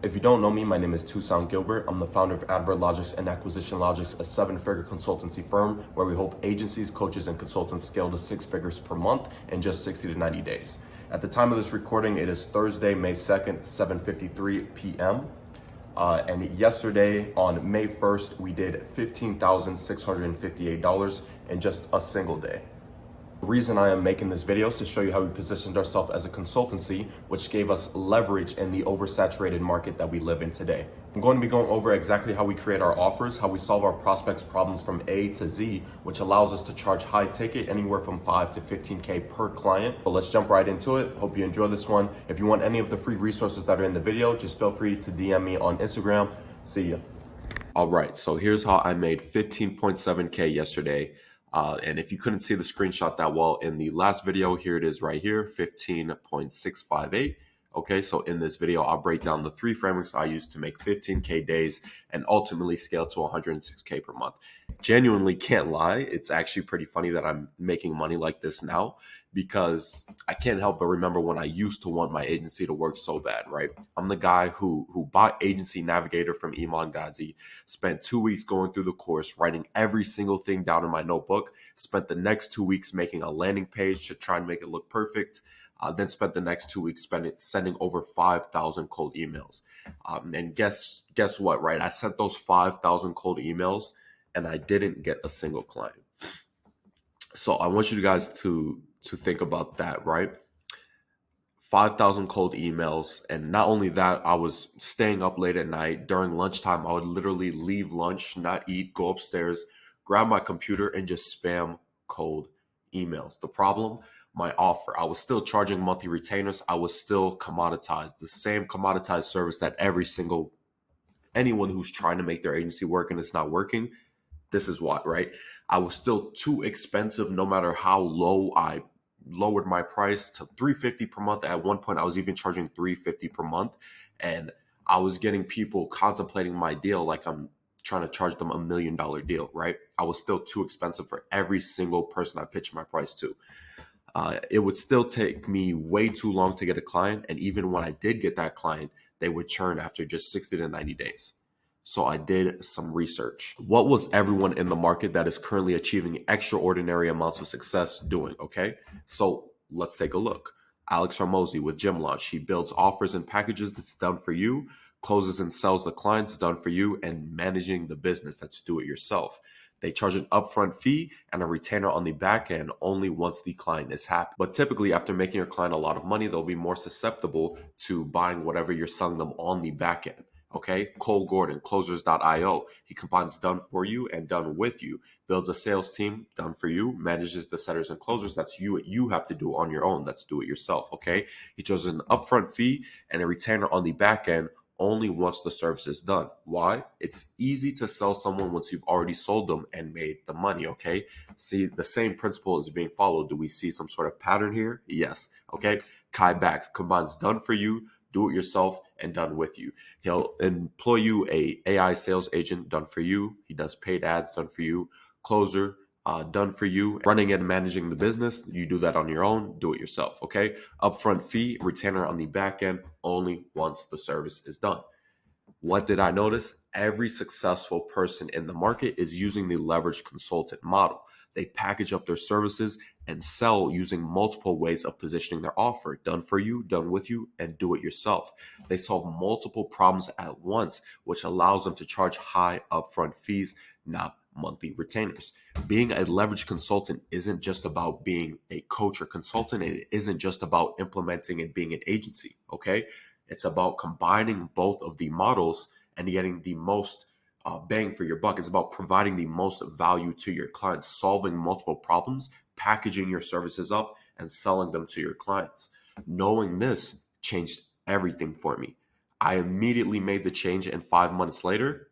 If you don't know me, my name is Tucson Gilbert. I'm the founder of AdvertLogix and Acquisition Logics, a seven-figure consultancy firm where we help agencies, coaches, and consultants scale to six figures per month in just 60 to 90 days. At the time of this recording, it is Thursday, May 2nd, 7:53 p.m. And yesterday on May 1st, we did $15,658 in just a single day. The reason I am making this video is to show you how we positioned ourselves as a consultancy, which gave us leverage in the oversaturated market that we live in today. I'm going to be going over exactly how we create our offers, how we solve our prospects' problems from A to Z, which allows us to charge high ticket, anywhere from 5 to 15K per client. So let's jump right into it. Hope you enjoy this one. If you want any of the free resources that are in the video, just feel free to DM me on Instagram. See ya. All right, so here's how I made 15.7K yesterday. And if you couldn't see the screenshot that well in the last video, here it is right here, 15.658. Okay, so in this video, I'll break down the three frameworks I use to make 15K days and ultimately scale to 106K per month. Genuinely can't lie. It's actually pretty funny that I'm making money like this now, because I can't help but remember when I used to want my agency to work so bad, right? I'm the guy who bought Agency Navigator from Iman Gadzhi, spent 2 weeks going through the course, writing every single thing down in my notebook, spent the next 2 weeks making a landing page to try and make it look perfect, then spent the next 2 weeks sending over 5,000 cold emails. And guess what, right? I sent those 5,000 cold emails and I didn't get a single client. So I want you guys to think about that, right? 5,000 cold emails. And not only that, I was staying up late at night. During lunchtime, I would literally leave lunch, not eat, go upstairs, grab my computer, and just spam cold emails. The problem, my offer. I was still charging monthly retainers. I was still commoditized, the same commoditized service that anyone who's trying to make their agency work and it's not working. This is what, right? I was still too expensive no matter how low I lowered my price to $350 per month. At one point, I was even charging $350 per month. And I was getting people contemplating my deal like I'm trying to charge them $1 million deal, right? I was still too expensive for every single person I pitched my price to. It would still take me way too long to get a client. And even when I did get that client, they would churn after just 60 to 90 days. So I did some research. What was everyone in the market that is currently achieving extraordinary amounts of success doing? Okay, so let's take a look. Alex Hormozi with Gym Launch. He builds offers and packages that's done for you, closes and sells the clients, done for you, and managing the business, that's do it yourself. They charge an upfront fee and a retainer on the back end only once the client is happy. But typically, after making your client a lot of money, they'll be more susceptible to buying whatever you're selling them on the back end. Okay, Cole Gordon, closers.io. He combines done for you and done with you, builds a sales team, done for you, manages the setters and closers. That's you have to do on your own. That's do it yourself. Okay, he charges an upfront fee and a retainer on the back end only once the service is done. Why? It's easy to sell someone once you've already sold them and made the money. Okay, see, the same principle is being followed. Do we see some sort of pattern here? Yes. Okay, Kai Bax combines done for you, do it yourself, and done with you. He'll employ you a AI sales agent, done for you. He does paid ads, done for you. Closer, done for you. Running and managing the business, you do that on your own, do it yourself. Okay, upfront fee, retainer on the back end only once the service is done. What did I notice? Every successful person in the market is using the leverage consultant model. They package up their services and sell using multiple ways of positioning their offer. Done for you, done with you, and do it yourself. They solve multiple problems at once, which allows them to charge high upfront fees, not monthly retainers. Being a leverage consultant isn't just about being a coach or consultant. It isn't just about implementing and being an agency, okay? It's about combining both of the models and getting the most bang for your buck. It's about providing the most value to your clients, solving multiple problems, packaging your services up, and selling them to your clients. Knowing this changed everything for me. I immediately made the change, and 5 months later,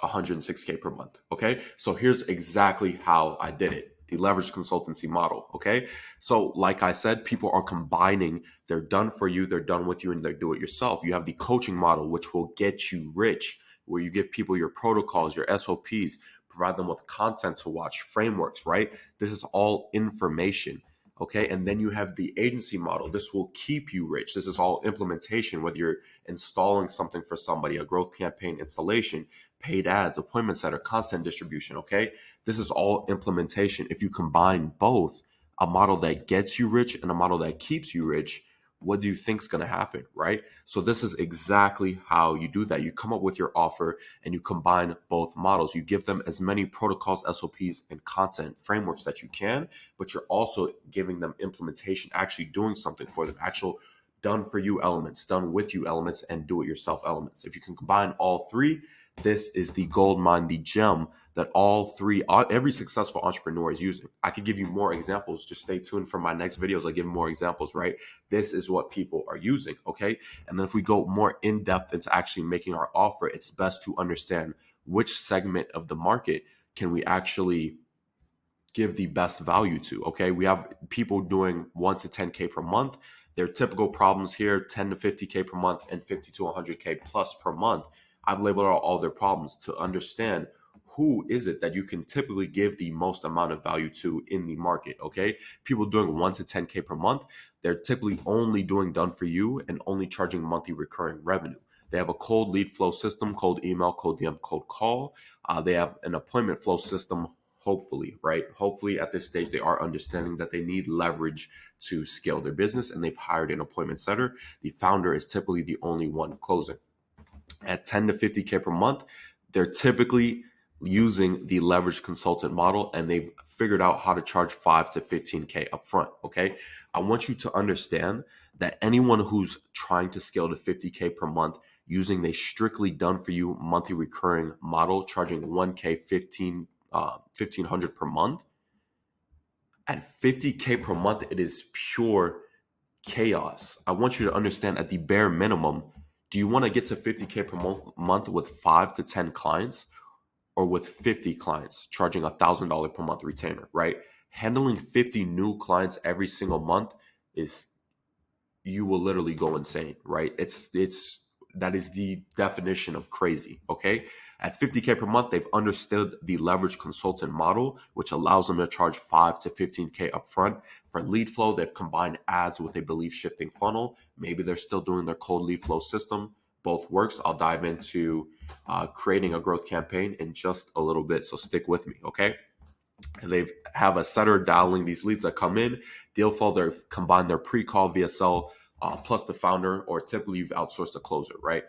106K per month. Okay, so here's exactly how I did it. The leverage consultancy model. Okay, so like I said, people are combining. They're done for you, they're done with you, and they do it yourself. You have the coaching model, which will get you rich, where you give people your protocols, your SOPs, provide them with content to watch, frameworks, right? This is all information. Okay. And then you have the agency model. This will keep you rich. This is all implementation, whether you're installing something for somebody, a growth campaign installation, paid ads, appointment setter, content distribution. Okay. This is all implementation. If you combine both, a model that gets you rich and a model that keeps you rich, what do you think is going to happen, right? So this is exactly how you do that. You come up with your offer and you combine both models. You give them as many protocols, SOPs, and content frameworks that you can, but you're also giving them implementation, actually doing something for them, actual done for you elements, done with you elements, and do it yourself elements. If you can combine all three, this is the gold mine, the gem that every successful entrepreneur is using. I could give you more examples. Just stay tuned for my next videos. I give more examples, right? This is what people are using, okay? And then if we go more in depth into actually making our offer, it's best to understand which segment of the market can we actually give the best value to. Okay, we have people doing 1 to 10K per month. Their typical problems here: 10 to 50K per month and 50 to 100K plus per month. I've labeled out all their problems to understand who is it that you can typically give the most amount of value to in the market. Okay, people doing 1 to 10K per month, they're typically only doing done for you and only charging monthly recurring revenue. They have a cold lead flow system, cold email, cold DM, cold call. They have an appointment flow system. Hopefully, right? Hopefully at this stage, they are understanding that they need leverage to scale their business and they've hired an appointment setter. The founder is typically the only one closing. At 10 to 50K per month, they're typically using the leverage consultant model and they've figured out how to charge 5 to 15K upfront. Okay. I want you to understand that anyone who's trying to scale to 50K per month using a strictly done for you monthly recurring model, charging 1K, 1,500 per month, at 50K per month, it is pure chaos. I want you to understand at the bare minimum, do you want to get to 50K per month with 5 to 10 clients or with 50 clients charging $1,000 per month retainer, right? Handling 50 new clients every single month is, you will literally go insane, right? That is the definition of crazy, okay? At 50K per month, they've understood the leverage consultant model, which allows them to charge 5 to 15K upfront. For lead flow, they've combined ads with a belief shifting funnel. Maybe they're still doing their cold lead flow system. Both works. I'll dive into creating a growth campaign in just a little bit, so stick with me, okay? And they have a setter dialing these leads that come in. Deal flow, they've combined their pre-call VSL plus the founder, or typically you've outsourced a closer, right?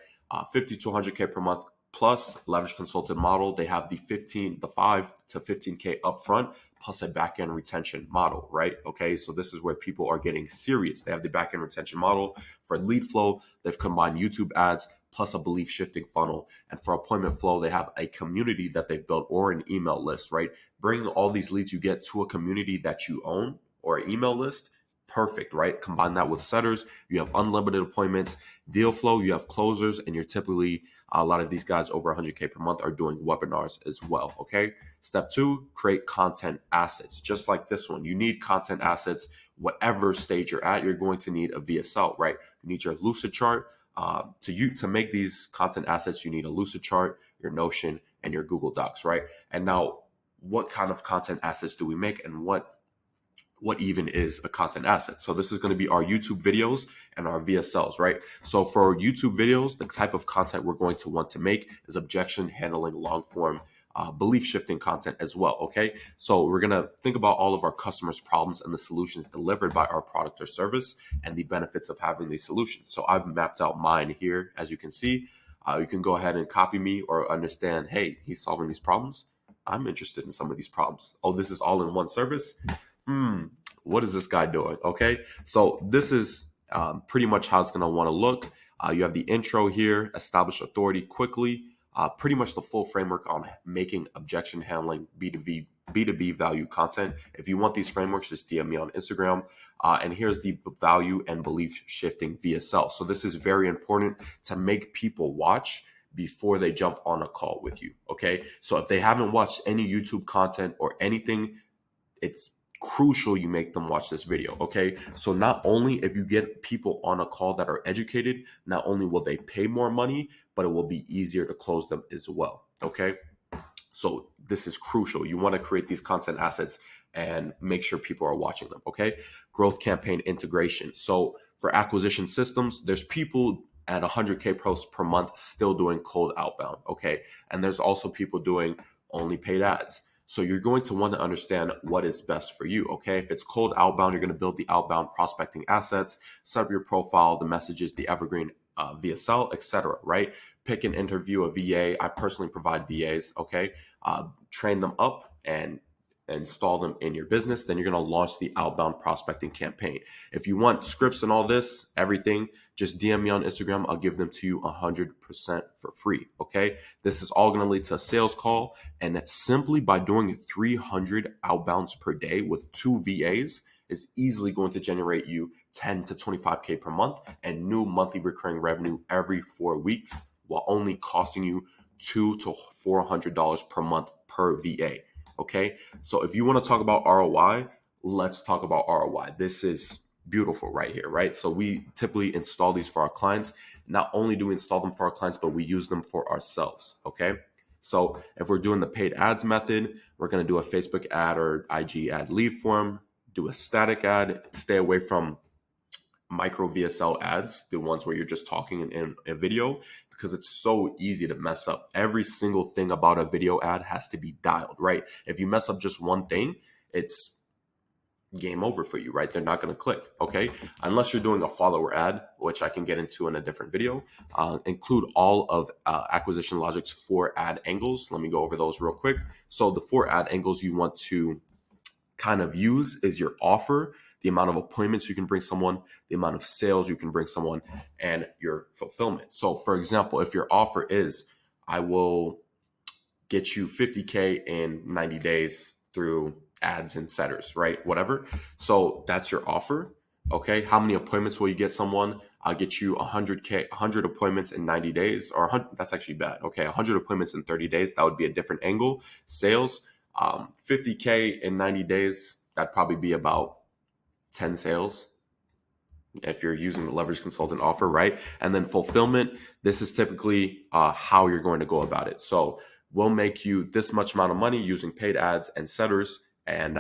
50 to 100K per month plus leverage consultant model. They have the 5 to 15K upfront plus a back-end retention model, right? Okay, so this is where people are getting serious. They have the back-end retention model. For lead flow, they've combined YouTube ads plus a belief shifting funnel. And for appointment flow, they have a community that they've built or an email list, right? Bring all these leads you get to a community that you own or an email list. Perfect, right? Combine that with setters. You have unlimited appointments. Deal flow, you have closers, and you're typically, a lot of these guys over 100K per month are doing webinars as well, okay? Step 2, create content assets. Just like this one, you need content assets. Whatever stage you're at, you're going to need a VSL, right? You need your Lucid chart. To make these content assets, you need a Lucid chart, your Notion, and your Google Docs, right? And now, what kind of content assets do we make, and what even is a content asset? So this is going to be our YouTube videos and our VSLs, right? So for YouTube videos, the type of content we're going to want to make is objection handling, long form, belief shifting content as well. Okay, so we're going to think about all of our customers' problems and the solutions delivered by our product or service and the benefits of having these solutions. So I've mapped out mine here, as you can see. You can go ahead and copy me or understand, hey, he's solving these problems. I'm interested in some of these problems. Oh, this is all in one service. What is this guy doing? Okay, so this is pretty much how it's going to want to look. You have the intro here, establish authority quickly, pretty much the full framework on making objection handling B2B value content. If you want these frameworks, just DM me on Instagram. And here's the value and belief shifting VSL. So this is very important to make people watch before they jump on a call with you. Okay, so if they haven't watched any YouTube content or anything, it's crucial you make them watch this video. Okay, so not only if you get people on a call that are educated, not only will they pay more money, but it will be easier to close them as well. Okay, So this is crucial. You want to create these content assets and make sure people are watching them. Okay. Growth campaign integration. So for acquisition systems, there's people at 100K posts per month still doing cold outbound. Okay. And there's also people doing only paid ads. So you're going to want to understand what is best for you. Okay. If it's cold outbound, you're going to build the outbound prospecting assets, set up your profile, the messages, the evergreen VSL, etc. Right? Pick and interview a VA. I personally provide VAs. Okay. Train them up and install them in your business. Then you're going to launch the outbound prospecting campaign. If you want scripts and all this, everything, just DM me on Instagram. I'll give them to you 100% for free. Okay. This is all going to lead to a sales call. And simply by doing 300 outbounds per day with 2 VAs is easily going to generate you 10 to 25K per month and new monthly recurring revenue every 4 weeks while only costing you $200 to $400 per month per VA. Okay. So if you want to talk about ROI, let's talk about ROI. This is beautiful right here, right? So we typically install these for our clients. Not only do we install them for our clients, but we use them for ourselves. Okay. So if we're doing the paid ads method, we're going to do a Facebook ad or IG ad lead form, do a static ad, stay away from micro VSL ads, the ones where you're just talking in a video, because it's so easy to mess up. Every single thing about a video ad has to be dialed, right? If you mess up just one thing, it's game over for you, right? They're not going to click, okay? Unless you're doing a follower ad, which I can get into in a different video. Include all of Acquisition Logic's 4 ad angles. Let me go over those real quick. So the 4 ad angles you want to kind of use is your offer, the amount of appointments you can bring someone, the amount of sales you can bring someone, and your fulfillment. So for example, if your offer is, I will get you 50K in 90 days through ads and setters, right? Whatever. So that's your offer. Okay. How many appointments will you get someone? I'll get you 100 appointments in 90 days, or 100, that's actually bad. Okay. 100 appointments in 30 days. That would be a different angle. Sales, 50K in 90 days. That'd probably be about 10 sales if you're using the leverage consultant offer, right? And then fulfillment, this is typically how you're going to go about it. So we'll make you this much amount of money using paid ads and setters, and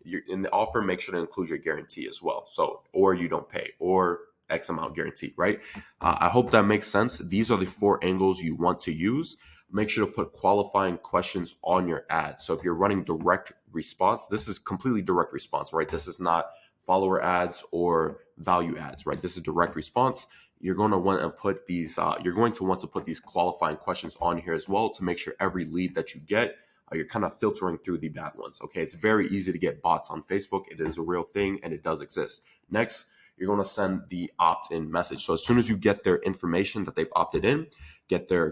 you're in the offer, make sure to include your guarantee as well. So, or you don't pay, or X amount guarantee, right? I hope that makes sense. These are the 4 angles you want to use. Make sure to put qualifying questions on your ad. So if you're running direct response, this is completely direct response, right? This is not follower ads or value ads, right? This is direct response. You're going to want to put these, qualifying questions on here as well to make sure every lead that you get, you're kind of filtering through the bad ones. Okay. It's very easy to get bots on Facebook. It is a real thing and it does exist. Next, you're going to send the opt-in message. So as soon as you get their information that they've opted in,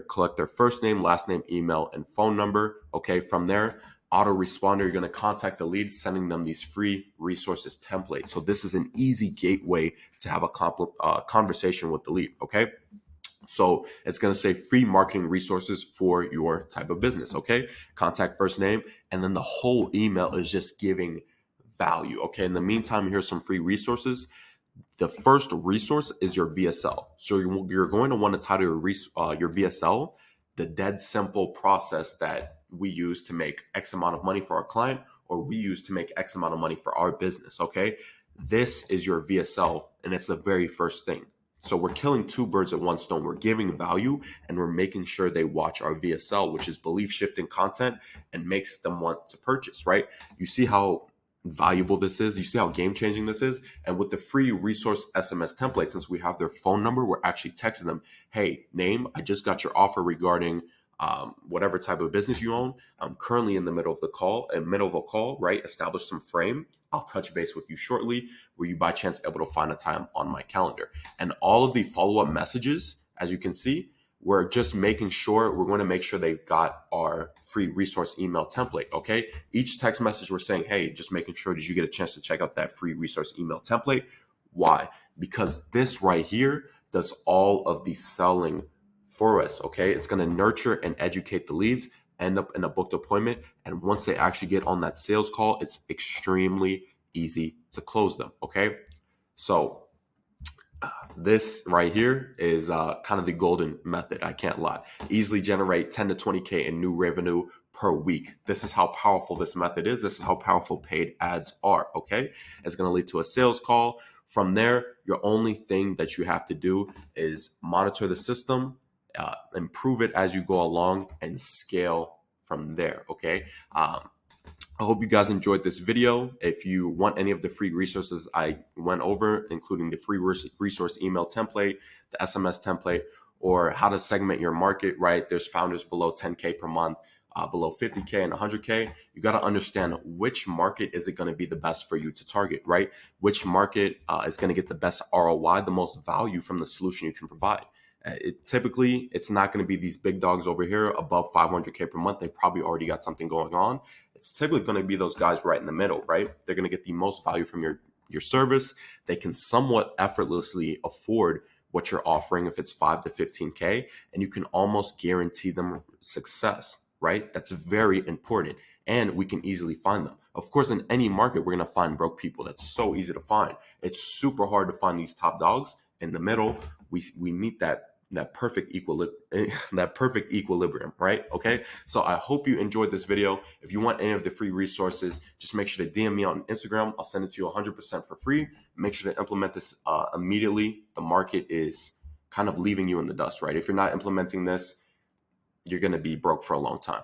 collect their first name, last name, email, and phone number. Okay. From there, autoresponder, you're going to contact the lead, sending them these free resources templates. So this is an easy gateway to have a conversation with the lead. Okay. So it's going to say free marketing resources for your type of business. Okay. Contact first name. And then the whole email is just giving value. Okay. In the meantime, here's some free resources. The first resource is your VSL. So you're going to want to title your VSL the dead simple process that we use to make X amount of money for our client, or we use to make X amount of money for our business. Okay. This is your VSL, and it's the very first thing. So we're killing 2 birds with 1 stone. We're giving value and we're making sure they watch our VSL, which is belief shifting content and makes them want to purchase, right? You see how valuable this is. You see how game changing this is. And with the free resource SMS template, since we have their phone number, we're actually texting them, hey, name, I just got your offer regarding whatever type of business you own. I'm currently in the middle of a call, right? Establish some frame. I'll touch base with you shortly. Were you by chance able to find a time on my calendar? And all of the follow-up messages, as you can see, we're just making sure, we're going to make sure they got our free resource email template. Okay. Each text message we're saying, hey, just making sure, did you get a chance to check out that free resource email template? Why? Because this right here does all of the selling for us. Okay. It's going to nurture and educate the leads, end up in a booked appointment. And once they actually get on that sales call, it's extremely easy to close them. Okay. So this right here is kind of the golden method. I can't lie. Easily generate 10 to 20K in new revenue per week. This is how powerful this method is. This is how powerful paid ads are, okay? It's going to lead to a sales call. From there, your only thing that you have to do is monitor the system, improve it as you go along, and scale from there, okay? I hope you guys enjoyed this video. If you want any of the free resources I went over, including the free resource email template, the SMS template, or how to segment your market, right? There's founders below 10K per month, below 50K and 100K. You got to understand which market is it going to be the best for you to target, right? Which market is going to get the best ROI, the most value from the solution you can provide. Typically, it's not going to be these big dogs over here above 500K per month. They probably already got something going on. It's typically going to be those guys right in the middle, right? They're going to get the most value from your service. They can somewhat effortlessly afford what you're offering if it's 5 to 15K, and you can almost guarantee them success, right? That's very important, and we can easily find them. Of course, in any market, we're going to find broke people. That's so easy to find. It's super hard to find these top dogs. In the middle, we meet that perfect equilibrium, right? Okay. So I hope you enjoyed this video. If you want any of the free resources, just make sure to DM me on Instagram. I'll send it to you 100% for free. Make sure to implement this immediately. The market is kind of leaving you in the dust, right? If you're not implementing this, you're going to be broke for a long time.